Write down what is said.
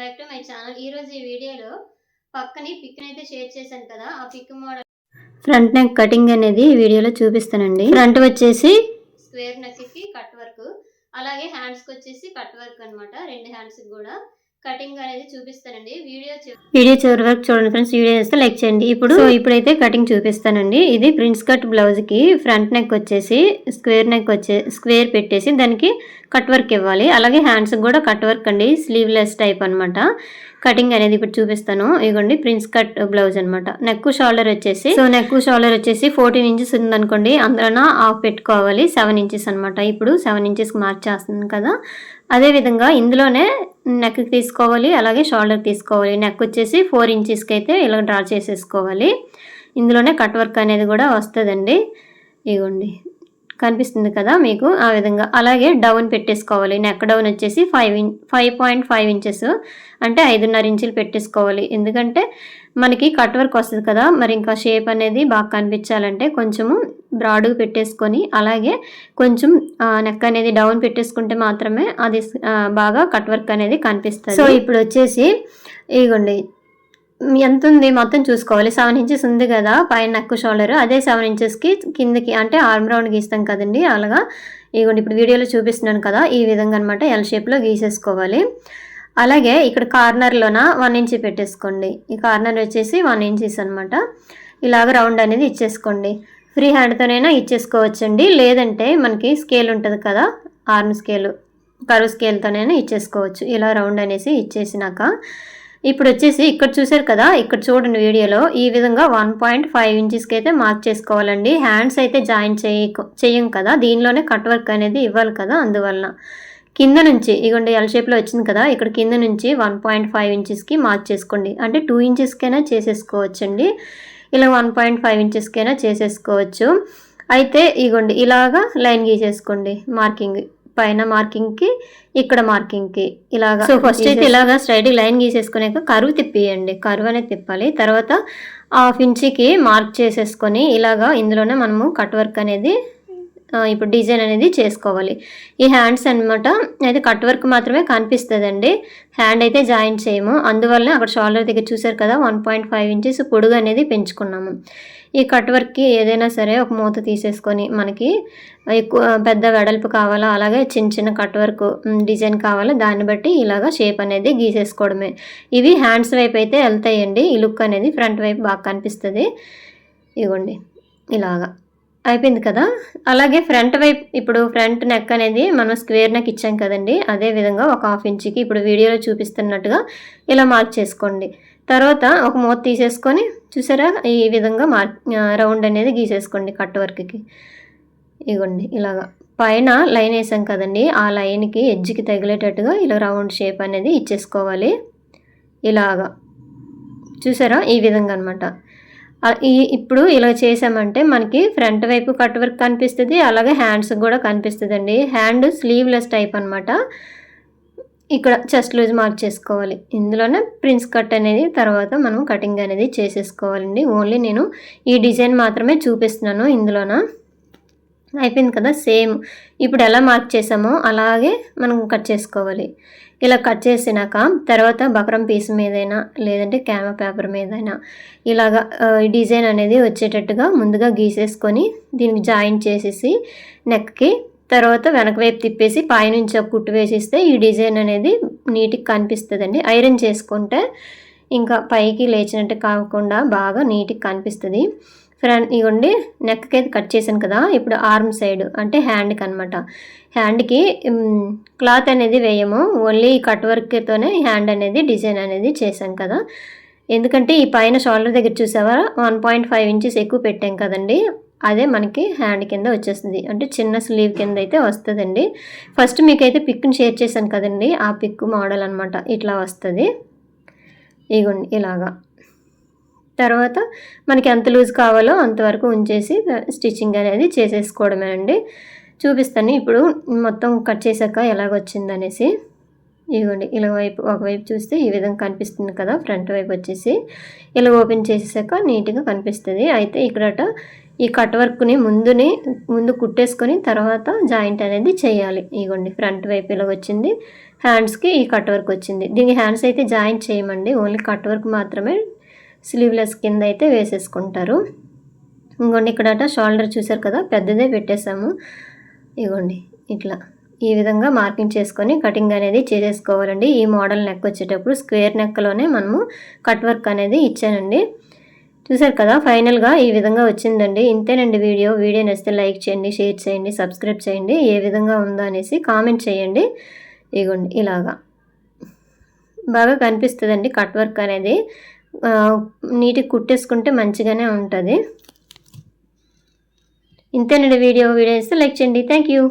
Back to my channel. ఈ రోజు ఈ వీడియోలో పక్కని పిక్ అయితే షేర్ చేశాను కదా, ఆ pic model front neck cutting అనేది ఈ వీడియోలో చూపిస్తానండి. ఫ్రంట్ వచ్చేసి స్క్వేర్ నెక్ కి కట్ వర్క్, అలాగే హ్యాండ్స్ కి వచ్చేసి కట్ వర్క్ అన్నమాట. రెండు హ్యాండ్స్ కి కూడా కటింగ్ అనేది చూపిస్తానండి. వీడియో చివరి వరకు చూడండి ఫ్రెండ్స్. వీడియో చేస్తే లైక్ చేయండి. ఇప్పుడైతే కటింగ్ చూపిస్తానండి. ఇది ప్రిన్స్ కట్ బ్లౌజ్ కి ఫ్రంట్ నెక్ వచ్చేసి స్క్వేర్ పెట్టేసి దానికి కట్ వర్క్ ఇవ్వాలి. అలాగే హ్యాండ్స్ కూడా కట్ వర్క్ అండి, స్లీవ్లెస్ టైప్ అనమాట. కటింగ్ అనేది ఇప్పుడు చూపిస్తాను. ఇదిగోండి ప్రిన్స్ కట్ బ్లౌజ్ అనమాట. నెక్ షోల్డర్ వచ్చేసి 14 ఇంచెస్ ఉందనుకోండి, అందులో హాఫ్ పెట్టుకోవాలి. 7 ఇంచెస్ అనమాట. ఇప్పుడు 7 ఇంచెస్ మార్క్ చేస్తున్నాను కదా, అదే విధంగా ఇందులోనే నెక్ తీసుకోవాలి, అలాగే షోల్డర్ తీసుకోవాలి. నెక్ వచ్చేసి 4 ఇంచెస్కి అయితే ఇలా డ్రా చేసేసుకోవాలి. ఇందులోనే కట్ వర్క్ అనేది కూడా వస్తుందండి. ఇదిగోండి కనిపిస్తుంది కదా మీకు, ఆ విధంగా. అలాగే డౌన్ పెట్టేసుకోవాలి. నెక్ డౌన్ వచ్చేసి 5.5 ఇంచెస్ అంటే 5.5 ఇంచులు పెట్టేసుకోవాలి. ఎందుకంటే మనకి కట్ వర్క్ వస్తుంది కదా, మరి ఇంకా షేప్ అనేది బాగా కనిపించాలంటే కొంచెము బ్రాడ్గా పెట్టేసుకొని, అలాగే కొంచెం నెక్ అనేది డౌన్ పెట్టేసుకుంటే మాత్రమే అది బాగా కట్ వర్క్ అనేది కనిపిస్తుంది. సో ఇప్పుడు వచ్చేసి ఇదిగోండి ఎంత ఉంది మొత్తం చూసుకోవాలి. 7 ఇంచెస్ ఉంది కదా పైన నెక్ షోల్డర్, అదే 7 ఇంచెస్కి కిందకి అంటే ఆర్మ్ రౌండ్ గీస్తాం కదండి, అలాగా. ఇదిగోండి ఇప్పుడు వీడియోలో చూపిస్తున్నాను కదా, ఈ విధంగా అనమాట ఎల్ షేప్లో గీసేసుకోవాలి. అలాగే ఇక్కడ కార్నర్లోన 1 ఇంచ్ పెట్టేసుకోండి. ఈ కార్నర్ వచ్చేసి 1 ఇంచెస్ అనమాట. ఇలాగ రౌండ్ అనేది ఇచ్చేసుకోండి. ఫ్రీ హ్యాండ్తోనైనా ఇచ్చేసుకోవచ్చండి, లేదంటే మనకి స్కేల్ ఉంటుంది కదా, ఆర్మ్ స్కేల్, కరువు స్కేల్తోనైనా ఇచ్చేసుకోవచ్చు. ఇలా రౌండ్ అనేసి ఇచ్చేసినాక ఇప్పుడు వచ్చేసి ఇక్కడ చూసారు కదా, ఇక్కడ చూడండి వీడియోలో ఈ విధంగా 1.5 ఇంచెస్కి అయితే మార్క్ చేసుకోవాలండి. హ్యాండ్స్ అయితే జాయిన్ చేయం కదా, దీనిలోనే కట్ వర్క్ అనేది ఇవ్వాలి కదా, అందువలన కింద నుంచి ఇగోండి ఎల్ షేప్లో వచ్చింది కదా, ఇక్కడ కింద నుంచి 1.5 ఇంచెస్కి మార్క్ చేసుకోండి. అంటే 2 ఇంచెస్కైనా చేసేసుకోవచ్చండి, ఇలా 1.5 ఇంచెస్కైనా చేసేసుకోవచ్చు. అయితే ఇగోండి ఇలాగా లైన్ గీసేసుకోండి. మార్కింగ్ పైన మార్కింగ్కి, ఇక్కడ మార్కింగ్కి ఇలాగా. సో ఫస్ట్ అయితే ఇలాగా స్ట్రైట్ లైన్ గీసేసుకున్నాక కరువు తిప్పియండి, కరువు అనేది తిప్పాలి. తర్వాత 1/2 ఇంచుకి మార్క్ చేసేసుకొని ఇలాగా ఇందులోనే మనము కట్ వర్క్ అనేది ఇప్పుడు డిజైన్ అనేది చేసుకోవాలి. ఈ హ్యాండ్స్ అనమాట అయితే కట్ వర్క్ మాత్రమే కనిపిస్తుందండి, హ్యాండ్ అయితే జాయింట్ చేయము. అందువల్ల అక్కడ షోల్డర్ దగ్గర చూసారు కదా 1.5 ఇంచెస్ పొడుగు అనేది పెంచుకున్నాము. ఈ కట్ వర్క్కి ఏదైనా సరే ఒక మూత తీసేసుకొని, మనకి ఎక్కువ పెద్ద వెడల్పు కావాలా, అలాగే చిన్న చిన్న కట్ వర్క్ డిజైన్ కావాలా, దాన్ని బట్టి ఇలాగా షేప్ అనేది గీసేసుకోవడమే. ఇవి హ్యాండ్స్ వైపు అయితే వెళ్తాయండి. ఈ లుక్ అనేది ఫ్రంట్ వైపు బాగా కనిపిస్తుంది. ఇవ్వండి ఇలాగా అయిపోయింది కదా. అలాగే ఫ్రంట్ వైపు ఇప్పుడు ఫ్రంట్ నెక్ అనేది మనం స్క్వేర్ నెక్ ఇచ్చాం కదండి, అదే విధంగా ఒక 1/2 ఇంచుకి ఇప్పుడు వీడియోలో చూపిస్తున్నట్టుగా ఇలా మార్క్ చేసుకోండి. తర్వాత ఒక మూత తీసేసుకొని చూసారా ఈ విధంగా రౌండ్ అనేది గీసేసుకోండి కట్ వర్క్కి. ఇగోండి ఇలాగా పైన లైన్ వేసాం కదండి, ఆ లైన్కి ఎడ్జ్కి తగిలేటట్టుగా ఇలా రౌండ్ షేప్ అనేది ఇచ్చేసుకోవాలి. ఇలాగా చూసారా ఈ విధంగా అనమాట. ఇప్పుడు ఇలా చేసామంటే మనకి ఫ్రంట్ వైపు కట్ వర్క్ కనిపిస్తుంది, అలాగే హ్యాండ్స్ కూడా కనిపిస్తుందండి. హ్యాండ్ స్లీవ్లెస్ టైప్ అనమాట. ఇక్కడ చెస్ట్ లూజ్ మార్క్ చేసుకోవాలి. ఇందులోనే ప్రిన్స్ కట్ అనేది తర్వాత మనం కటింగ్ అనేది చేసేసుకోవాలండి. ఓన్లీ నేను ఈ డిజైన్ మాత్రమే చూపిస్తున్నాను ఇందులోన. అయిపోయింది కదా. సేమ్ ఇప్పుడు ఎలా మార్క్ చేసామో అలాగే మనం కట్ చేసుకోవాలి. ఇలా కట్ చేసినాక తర్వాత బక్రం పీస్ మీదైనా లేదంటే క్యామా పేపర్ మీదైనా ఇలాగా డిజైన్ అనేది వచ్చేటట్టుగా ముందుగా గీసేసుకొని దీనికి జాయింట్ చేసేసి నెక్కి, తర్వాత వెనక వైపు తిప్పేసి పైనుంచి ఒక కుట్టు వేసిస్తే ఈ డిజైన్ అనేది నీట్గా కనిపిస్తుందండి. ఐరన్ చేసుకుంటే ఇంకా పైకి లేచినట్టు కాకుండా బాగా నీట్గా కనిపిస్తుంది. ఫ్రంట్ ఇవ్వండి నెక్కి అయితే కట్ చేశాను కదా, ఇప్పుడు ఆర్మ్ సైడ్ అంటే హ్యాండ్కి అనమాట. హ్యాండ్కి క్లాత్ అనేది వేయము, ఓన్లీ కట్ వర్క్తోనే హ్యాండ్ అనేది డిజైన్ అనేది చేశాం కదా. ఎందుకంటే ఈ పైన షోల్డర్ దగ్గర చూసావా 1.5 ఇంచెస్ ఎక్కువ పెట్టాం కదండి, అదే మనకి హ్యాండ్ కింద వచ్చేస్తుంది, అంటే చిన్న స్లీవ్ కింద అయితే వస్తుందండి. ఫస్ట్ మీకైతే పిక్ని షేర్ చేశాను కదండి, ఆ పిక్ మోడల్ అనమాట ఇట్లా వస్తుంది. ఇగోండి ఇలాగా. తర్వాత మనకి ఎంత లూజ్ కావాలో అంతవరకు ఉంచేసి స్టిచ్చింగ్ అనేది చేసేసుకోవడమేనండి. చూపిస్తాను ఇప్పుడు మొత్తం కట్ చేశాక ఎలాగొచ్చిందనేసి. ఇదిగోండి ఇలా ఒకవైపు చూస్తే ఈ విధంగా కనిపిస్తుంది కదా, ఫ్రంట్ వైపు వచ్చేసి ఇలా ఓపెన్ చేసాక నీట్గా కనిపిస్తుంది. అయితే ఇక్కడట ఈ కట్ వర్క్ని ముందు కుట్టేసుకొని తర్వాత జాయింట్ అనేది చేయాలి. ఇదిగోండి ఫ్రంట్ వైపు ఇలా వచ్చింది, హ్యాండ్స్కి ఈ కట్ వర్క్ వచ్చింది. దీనికి హ్యాండ్స్ అయితే జాయింట్ చేయమండి, ఓన్లీ కట్ వర్క్ మాత్రమే స్లీవ్లెస్ కింద అయితే వేసేసుకుంటారు. ఇంకోండి ఇక్కడ షోల్డర్ చూసారు కదా, పెద్దదే పెట్టేసాము. ఇగోండి ఇట్లా ఈ విధంగా మార్కింగ్ చేసుకొని కటింగ్ అనేది చేసేసుకోవాలండి. ఈ మోడల్ నెక్ వచ్చేటప్పుడు స్క్వేర్ నెక్లోనే మనము కట్ వర్క్ అనేది ఇచ్చానండి. చూసారు కదా, ఫైనల్గా ఈ విధంగా వచ్చిందండి. ఇంతేనండి వీడియో నచ్చితే లైక్ చేయండి, షేర్ చేయండి, సబ్స్క్రైబ్ చేయండి. ఏ విధంగా ఉందో అనేసి కామెంట్ చేయండి. ఇగోండి ఇలాగా బాగా కనిపిస్తుందండి కట్ వర్క్ అనేది. నీట్గా కుట్టేసుకుంటే మంచిగానే ఉంటుంది. ఇంతేనండి వీడియో నచ్చితే లైక్ చేయండి. Thank you.